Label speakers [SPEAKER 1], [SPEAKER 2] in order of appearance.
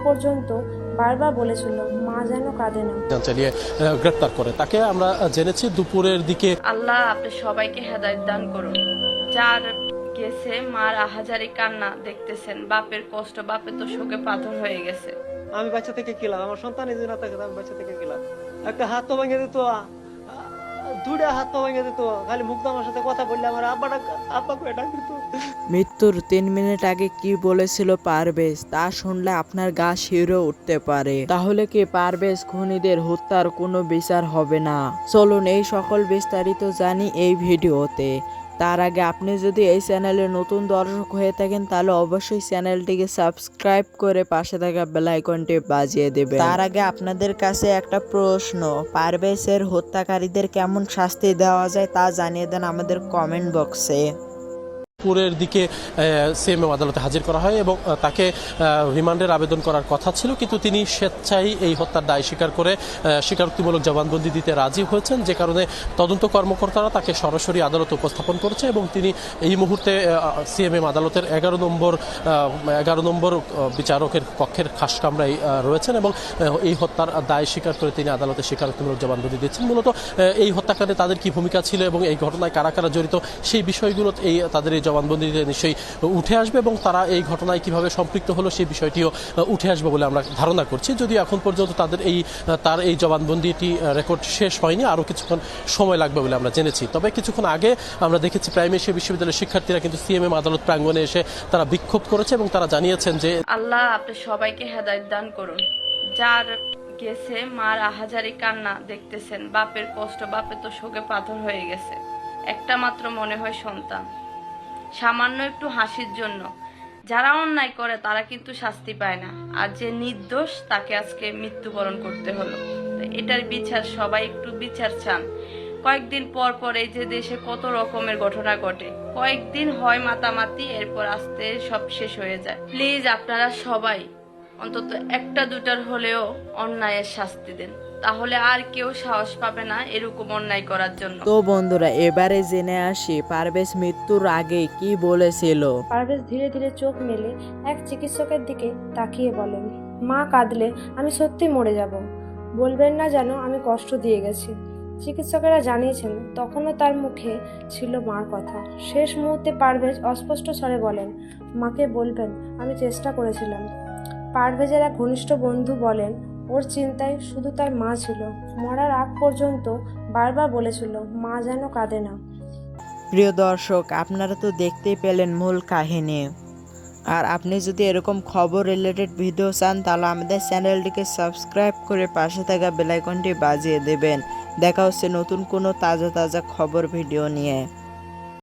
[SPEAKER 1] পর্যন্ত বারবার বলেছিল মা যেন কাঁদে না।
[SPEAKER 2] চালিয়ে গ্রেপ্তার করে তাকে আমরা জেনেছি দুপুরের দিকে।
[SPEAKER 3] আল্লাহ আপনি সবাইকে হেদায়েত দান করুন। যার গেছে মার আহাজারি কান্না দেখতেছেন, বাপের কষ্ট, বাপে তো শোকে পাথর হয়ে গেছে।
[SPEAKER 4] আমি বাচ্চা থেকে কিলাম, আমার সন্তান যদি না থাকে আমি বাচ্চা থেকে কিলাম। একটা হাত তো ভেঙে দিত, দুইটা হাত তো ভেঙে দিত, খালি মুগ্ধ আমার সাথে কথা বললে আমার আব্বা করে ডাক দিত।
[SPEAKER 5] মৃত্যুর 3 মিনিট আগে কি বলেছিল পারভেজ তা শুনলে আপনার গা শিউরে উঠতে পারে। তাহলে কি পারভেজ খুনিদের হত্যার কোনো বিচার হবে না? চলুন এই সকল বিস্তারিত জানি এই ভিডিওতে। তার আগে আপনি যদি এই চ্যানেলে নতুন দর্শক হয়ে থাকেন তাহলে অবশ্যই চ্যানেলটিকে সাবস্ক্রাইব করে পাশে থাকা বেল আইকনটি বাজিয়ে দেবেন। তার আগে আপনাদের কাছে একটা প্রশ্ন, পারভেজের হত্যাকারীদের কেমন শাস্তি দেওয়া যায় তা জানিয়ে দেন আমাদের কমেন্ট বক্সে।
[SPEAKER 2] দুপুরের দিকে সিএমএম আদালতে হাজির করা হয় এবং তাকে রিমান্ডের আবেদন করার কথা ছিল, কিন্তু তিনি স্বেচ্ছায় এই হত্যার দায় স্বীকার করে স্বীকারোক্তিমূলক জবানবন্দি দিতে রাজি হয়েছেন, যে কারণে তদন্ত কর্মকর্তারা তাকে সরাসরি আদালতে উপস্থাপন করেছে এবং তিনি এই মুহূর্তে সিএমএম আদালতের 11 নম্বর বিচারকের কক্ষের খাস কামরায় রয়েছেন এবং এই হত্যার দায় স্বীকার করে তিনি আদালতে স্বীকারোক্তিমূলক জবানবন্দি দিচ্ছেন। মূলত এই হত্যাকাণ্ডে তাদের কি ভূমিকা ছিল এবং এই ঘটনায় কারা কারা জড়িত সেই বিষয়গুলো তাদের এই জবানবন্দিতে নিশ্চয়ই উঠে আসবে এবং তারা এই ঘটনায় কিভাবে সম্পৃক্ত হলো সেই বিষয়টিও উঠে আসবে বলে আমরা ধারণা করছি। যদিও এখন পর্যন্ত তার এই জবানবন্দিটি রেকর্ড শেষ হয়নি, আরও কিছুক্ষণ সময় লাগবে বলে আমরা জেনেছি। তবে কিছুক্ষণ আগে আমরা দেখেছি প্রাইম এশিয়া বিশ্ববিদ্যালয়ের শিক্ষার্থীরা কিন্তু সিএমএম আদালত প্রাঙ্গণে এসে তারা বিক্ষোভ করেছে এবং তারা জানিয়েছেন যে
[SPEAKER 3] আল্লাহ আপনি সবাইকে হেদায়েত দান করুন। যার গেছে মার আহাজারি কান্না দেখতেছেন, বাপের কষ্ট, বাপে তো শোকে পাথর হয়ে গেছে। একটা মাত্র মনে হয় সন্তান, সামান্য একটু হাসির জন্য যারা অন্যায় করে তারা কিন্তু শাস্তি পায় না, আর যে নির্দোষ তাকে আজকে মৃত্যুবরণ করতে হলো। এটার বিচার সবাই একটু বিচার চান। কয়েকদিন পর পর এই যে দেশে কত রকমের ঘটনা ঘটে, কয়েকদিন হয় মাতামাতি, এরপর আস্তে সব শেষ হয়ে যায়। প্লিজ আপনারা সবাই অন্তত একটা দুটার হলেও অন্যায়ের শাস্তি দেন, তাহলে আর কেউ সাহস পাবে না এরকম অন্যায় করার জন্য।
[SPEAKER 5] তো বন্ধুরা এবারে জেনে আসি পারভেজ মৃত্যুর আগে কি বলেছিল।
[SPEAKER 1] পারভেজ ধীরে ধীরে চোখ মেলে এক চিকিৎসকের দিকে তাকিয়ে বলেন, মা কাঁদলে আমি সত্যি মরে যাব, বলবেন না যেন আমি কষ্ট দিয়ে গেছি। চিকিৎসকেরা জানিয়েছেন তখনও তার মুখে ছিল মার কথা। শেষ মুহূর্তে পারভেজ অস্পষ্ট স্বরে বলেন, মাকে বলবেন আমি চেষ্টা করেছিলাম। পারভেজের এক ঘনিষ্ঠ বন্ধু বলেন, ওর চিন্তায় শুধু তার মা ছিল, মরার আগ পর্যন্ত বারবার বলেছিল মা যেন কাঁদে না।
[SPEAKER 5] প্রিয় দর্শক, আপনারা তো দেখতেই পেলেন মূল কাহিনী। আর আপনি যদি এরকম খবর রিলেটেড ভিডিও চান তাহলে আমাদের চ্যানেলটিকে সাবস্ক্রাইব করে পাশে থাকা বেল আইকনটি বাজিয়ে দেবেন। দেখা হচ্ছে নতুন কোনো তাজা খবর ভিডিও নিয়ে।